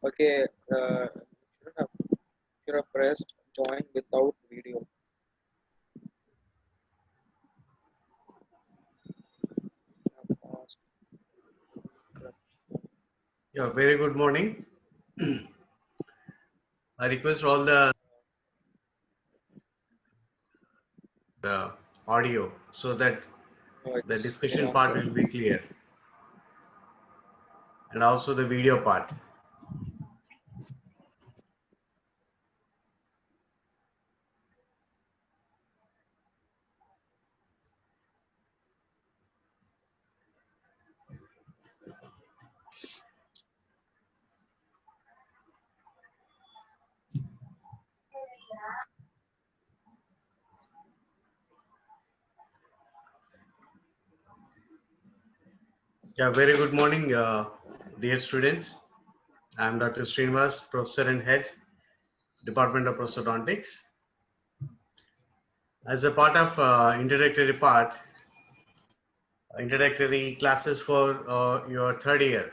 Okay, should have pressed join without video. Fast. Yeah, very good morning. I request all the audio so that Oh, the it's discussion on, part sir. will be clear, and also the video part. Yeah, very good morning, dear students. I am Dr. Srinivas, Professor and Head, Department of Prosthodontics. As a part of introductory classes for your third year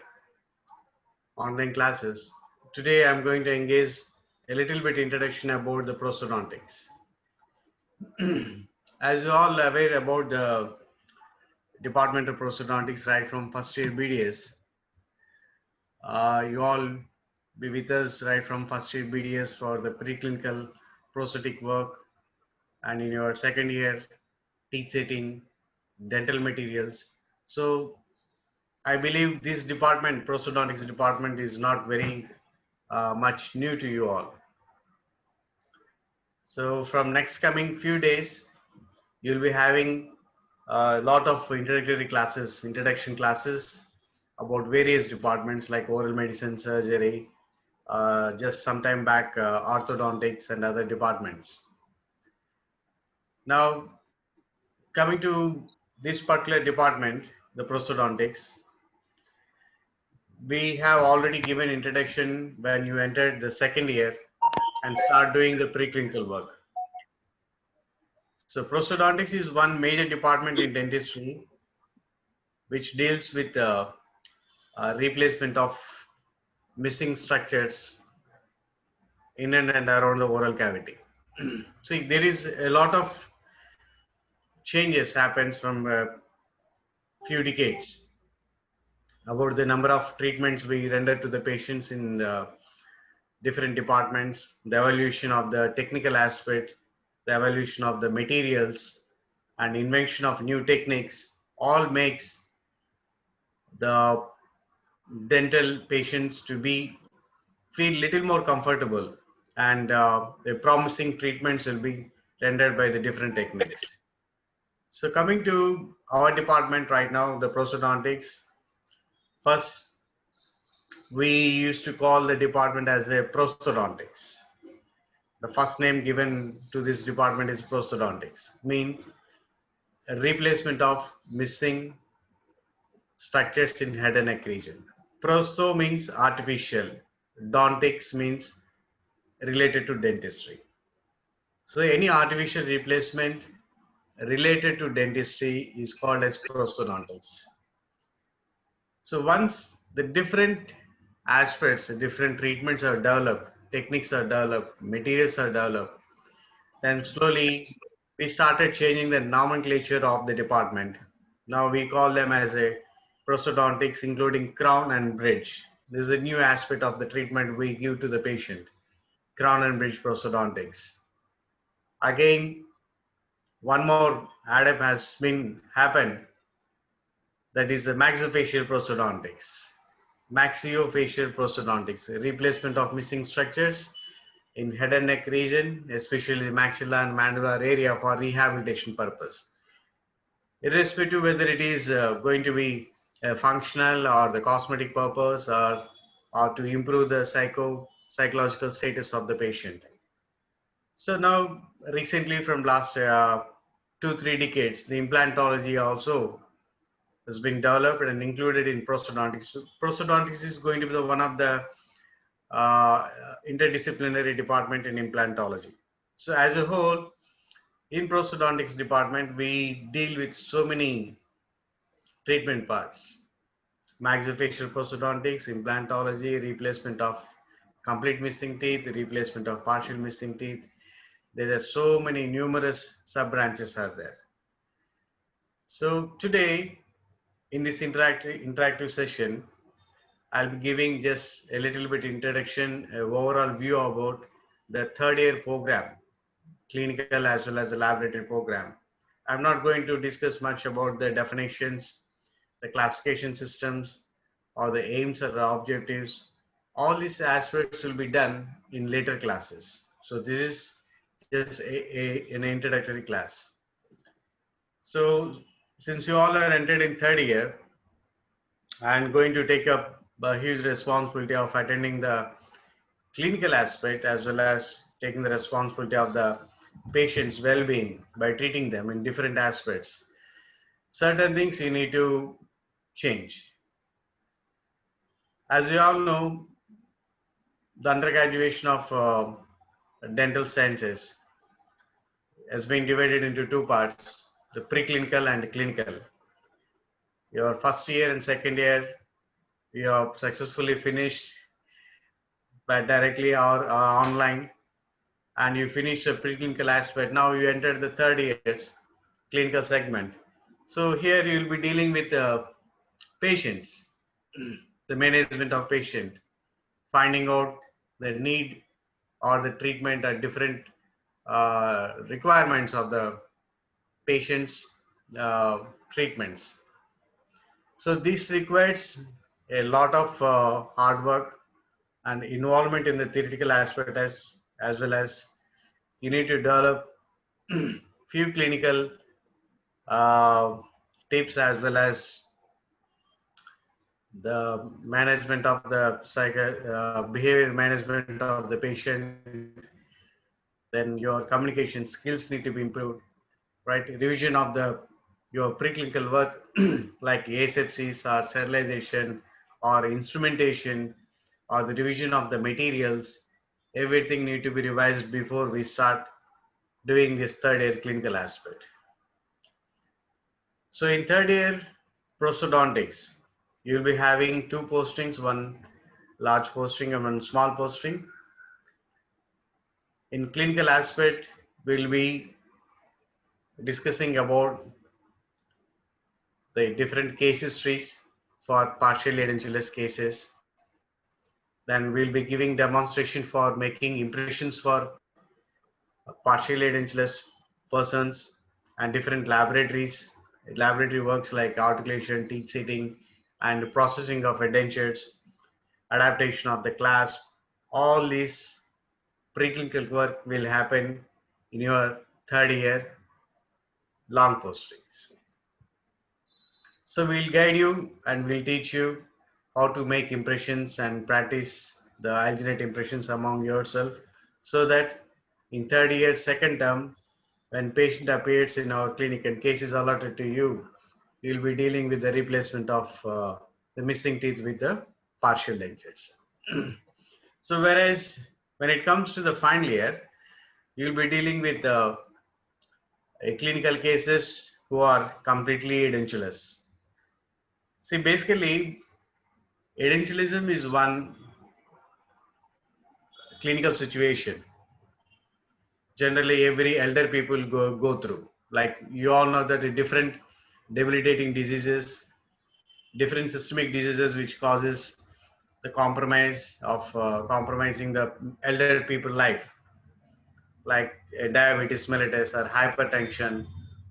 online classes, today I am going to engage a little bit introduction about the prosthodontics. As you all aware about the Department of Prosthodontics right from first year BDS, you all be with us right from first year BDS for the preclinical prosthetic work, and in your second year teeth setting, dental materials. So I believe this department, prosthodontics department, is not very much new to you all. So from next coming few days, you'll be having a lot of introduction classes about various departments like oral medicine, surgery, just some time back, orthodontics and other departments. Now, coming to this particular department, the prosthodontics, we have already given introduction when you entered the second year and start doing the preclinical work. So prosthodontics is one major department in dentistry which deals with replacement of missing structures in and around the oral cavity. See, there is a lot of changes happens from a few decades about the number of treatments we render to the patients in the different departments, the evolution of the technical aspect, the evolution of the materials, and invention of new techniques all makes the dental patients to be feel little more comfortable, and the promising treatments will be rendered by the different techniques. So coming to our department right now, the prosthodontics, first we used to call the department as a prosthodontics. The first name given to this department is prosthodontics, mean a replacement of missing structures in head and neck region. Prosto means artificial, dontics means related to dentistry. So any artificial replacement related to dentistry is called as prosthodontics. So once the different aspects, the different treatments are developed, techniques are developed, materials are developed, then slowly we started changing the nomenclature of the department. Now we call them as a prosthodontics, including crown and bridge. This is a new aspect of the treatment we give to the patient, crown and bridge prosthodontics. Again, one more add-up has been happened, that is the maxillofacial prosthodontics. Maxillofacial prosthodontics, a replacement of missing structures in head and neck region, especially the maxilla and mandibular area for rehabilitation purpose. Irrespective whether it is going to be functional or the cosmetic purpose, or to improve the psychological status of the patient. So now, recently, from last 2-3 decades, the implantology also has been developed and included in prosthodontics. So prosthodontics is going to be the one of the interdisciplinary department in implantology. So as a whole, in prosthodontics department, we deal with so many treatment parts: maxillofacial prosthodontics, implantology, replacement of complete missing teeth, replacement of partial missing teeth. There are so many numerous sub branches are there. So today, in this interactive session, I'll be giving just a little bit introduction, overall view about the third year program, clinical as well as the laboratory program. I'm not going to discuss much about the definitions, the classification systems, or the aims or the objectives. All these aspects will be done in later classes. So this is just an introductory class. So since you all are entered in third year, I'm going to take up a huge responsibility of attending the clinical aspect as well as taking the responsibility of the patient's well-being by treating them in different aspects. Certain things you need to change. As you all know, the undergraduation of dental sciences has been divided into two parts: the preclinical and clinical. Your first year and second year, you have successfully finished by directly or online, and you finish the preclinical aspect. Now you enter the third year's clinical segment. So here you will be dealing with patients, the management of patient, finding out the need or the treatment or different requirements of the patient's treatments. So this requires a lot of hard work and involvement in the theoretical aspect, as well as you need to develop few clinical uh, tips as well as the management of the behavior management of the patient. Then your communication skills need to be improved, right? Revision of the your preclinical work like asepsis or sterilization or instrumentation or the revision of the materials. Everything need to be revised before we start doing this third year clinical aspect. So in third year prosthodontics, you'll be having two postings, one large posting and one small posting. In clinical aspect, we'll be discussing about the different case histories for partially edentulous cases. Then we'll be giving demonstration for making impressions for partially edentulous persons and different laboratory works like articulation, teeth setting, and processing of edentures, adaptation of the clasp. All these preclinical work will happen in your third year long postings. So we'll guide you and we'll teach you how to make impressions and practice the alginate impressions among yourself, so that in third year second term, when patient appears in our clinic and case is allotted to you, you'll be dealing with the replacement of the missing teeth with the partial dentures. So whereas when it comes to the final year, you'll be dealing with clinical cases who are completely edentulous. See, basically, edentulism is one clinical situation generally every elder people go through. Like you all know that the different debilitating diseases, different systemic diseases which causes the compromising the elder people life, like diabetes mellitus or hypertension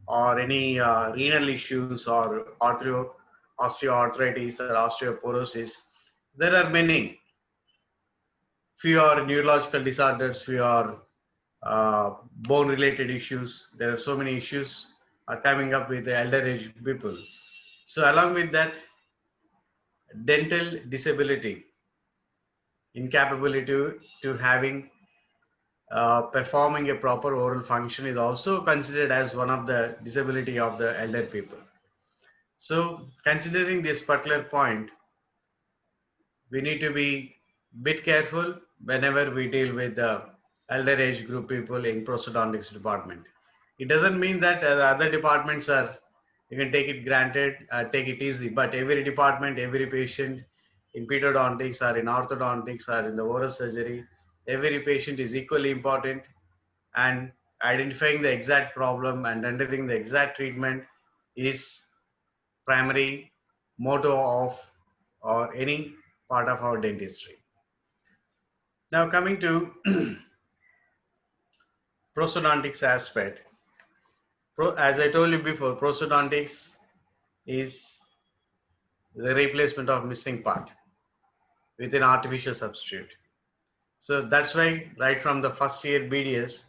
or any renal issues or osteoarthritis or osteoporosis. There are many. Few are neurological disorders, few are bone related issues. There are so many issues are coming up with the elder age people. So along with that, dental disability, incapability to having performing a proper oral function is also considered as one of the disability of the elder people. So considering this particular point, we need to be bit careful whenever we deal with the elder age group people in prosthodontics department. It doesn't mean that the other departments are, you can take it granted, take it easy, but every department, every patient in pedodontics or in orthodontics or in the oral surgery, every patient is equally important, and identifying the exact problem and rendering the exact treatment is primary motto of or any part of our dentistry. Now coming to prosthodontics aspect, as I told you before, prosthodontics is the replacement of missing part with an artificial substitute. So that's why right from the first year BDS,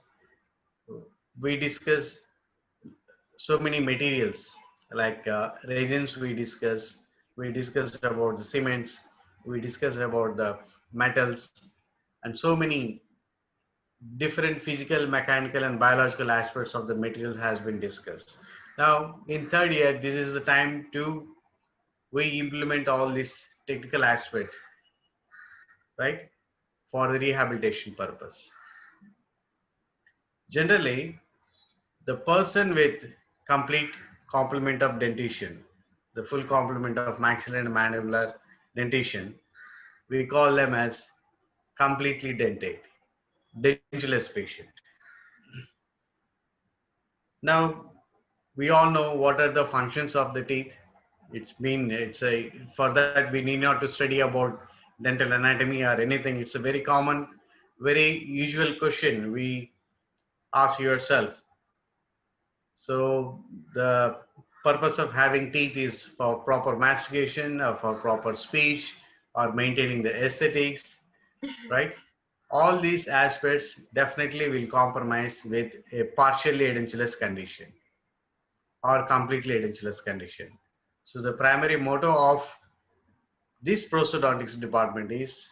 we discuss so many materials like resins we discussed about the cements, we discussed about the metals, and so many different physical, mechanical, and biological aspects of the material has been discussed. Now, in third year, this is the time to we implement all this technical aspect, right, for the rehabilitation purpose. Generally, the person with complete complement of dentition, the full complement of maxillary and mandibular dentition, we call them as completely dentate, dentulous patient. Now, we all know what are the functions of the teeth. It's a, for that we need not to study about dental anatomy or anything. It's a very common, very usual question we ask yourself. So the purpose of having teeth is for proper mastication or for proper speech or maintaining the aesthetics, right? All these aspects definitely will compromise with a partially edentulous condition or completely edentulous condition. So the primary motto of this prosthodontics department is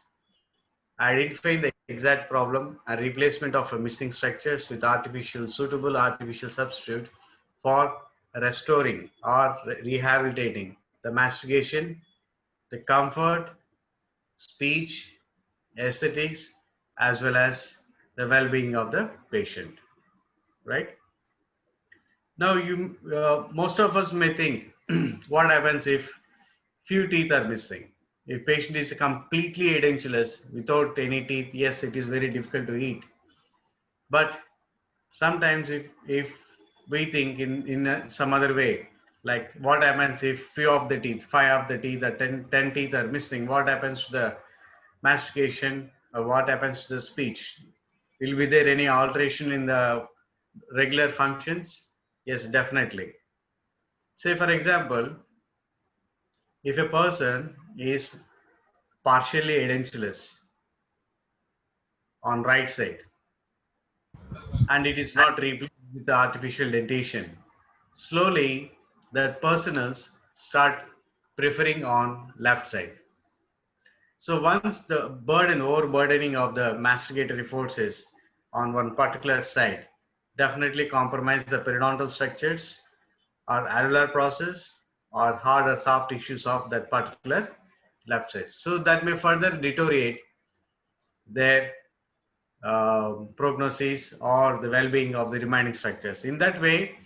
identifying the exact problem and replacement of missing structures with suitable artificial substitute for restoring or rehabilitating the mastication, the comfort, speech, aesthetics, as well as the well-being of the patient, right? Now, most of us may think, what happens if few teeth are missing? If patient is completely edentulous without any teeth, yes, it is very difficult to eat. But sometimes if we think in some other way, like what happens if few of the teeth, 5 of the teeth or 10 teeth are missing, what happens to the mastication or what happens to the speech? Will be there any alteration in the regular functions? Yes, definitely. Say for example, if a person is partially edentulous on right side and it is not replaced with the artificial dentition, slowly that personals start preferring on left side. So once the overburdening of the masticatory forces on one particular side definitely compromise the periodontal structures or alveolar process or hard or soft tissues of that particular left side. So that may further deteriorate their prognosis or the well-being of the remaining structures. In that way,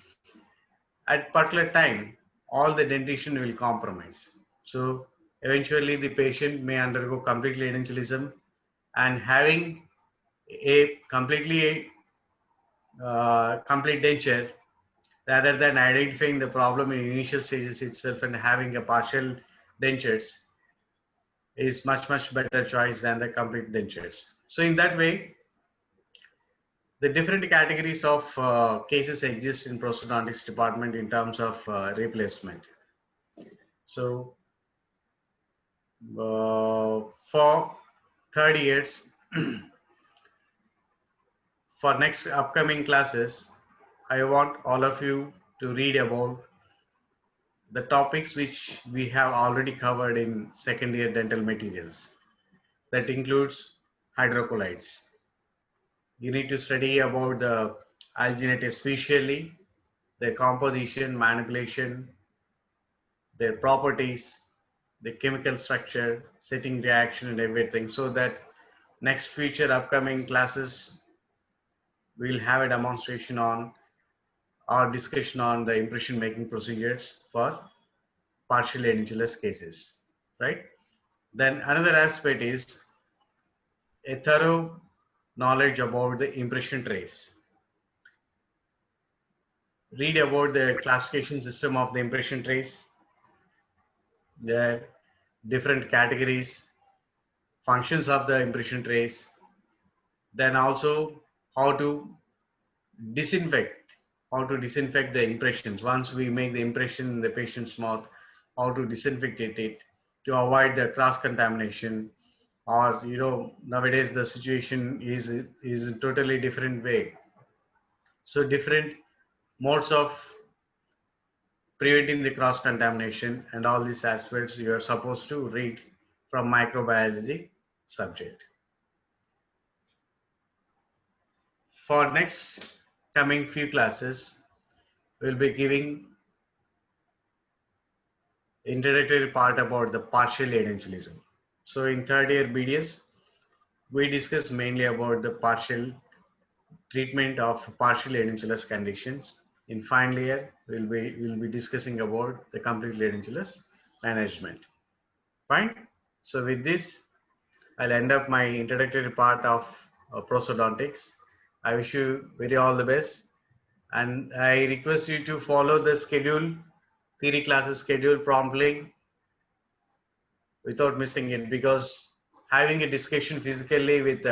at particular time, all the dentition will compromise. So eventually the patient may undergo completely edentulism, and having a completely complete denture rather than identifying the problem in initial stages itself and having a partial dentures is much better choice than the complete dentures. So in that way, the different categories of cases exist in prosthodontics department in terms of replacement. So for third years, for next upcoming classes, I want all of you to read about the topics which we have already covered in second year dental materials. That includes hydrocolloids, You need to study about the alginate, especially their composition, manipulation, their properties, the chemical structure, setting reaction and everything, so that next future upcoming classes we'll have a demonstration on or discussion on the impression making procedures for partial edentulous cases, right? Then another aspect is a thorough knowledge about the impression trace. Read about the classification system of the impression trace, their different categories, functions of the impression trace, then also how to disinfect, the impressions. Once we make the impression in the patient's mouth, how to disinfect it to avoid the cross contamination. Or nowadays the situation is a totally different way, so different modes of preventing the cross contamination and all these aspects you are supposed to read from microbiology subject. For next coming few classes, we'll be giving introductory part about the partial edentialism. So in third year BDS, we discuss mainly about the partial treatment of partial edentulous conditions. In final year, we'll be discussing about the complete edentulous management. Fine. So with this, I'll end up my introductory part of prosthodontics. I wish you very all the best, and I request you to follow the schedule, theory classes schedule promptly without missing it, because having a discussion physically with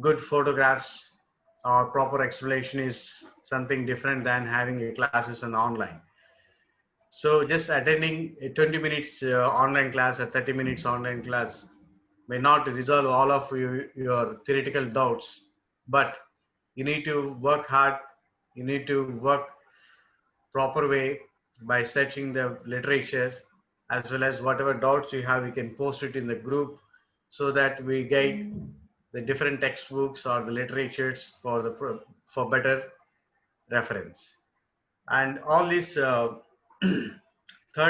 good photographs or proper explanation is something different than having a classes on online. So just attending a 20 minutes online class or 30 minutes online class may not resolve all of your theoretical doubts, but you need to work hard, you need to work proper way by searching the literature, as well as whatever doubts you have, you can post it in the group so that we get the different textbooks or the literatures for better reference. And all these third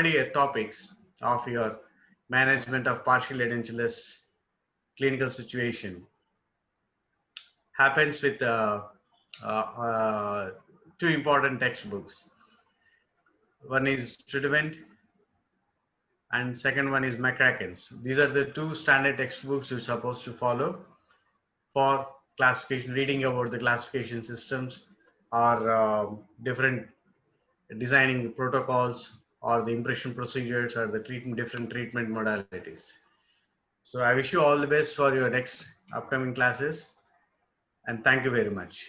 year topics of your management of partial edentulous clinical situation happens with uh, uh, two important textbooks. One is Student and second one is McCracken's. These are the two standard textbooks you're supposed to follow for classification, reading about the classification systems or different designing protocols or the impression procedures or the different treatment modalities. So I wish you all the best for your next upcoming classes, and thank you very much.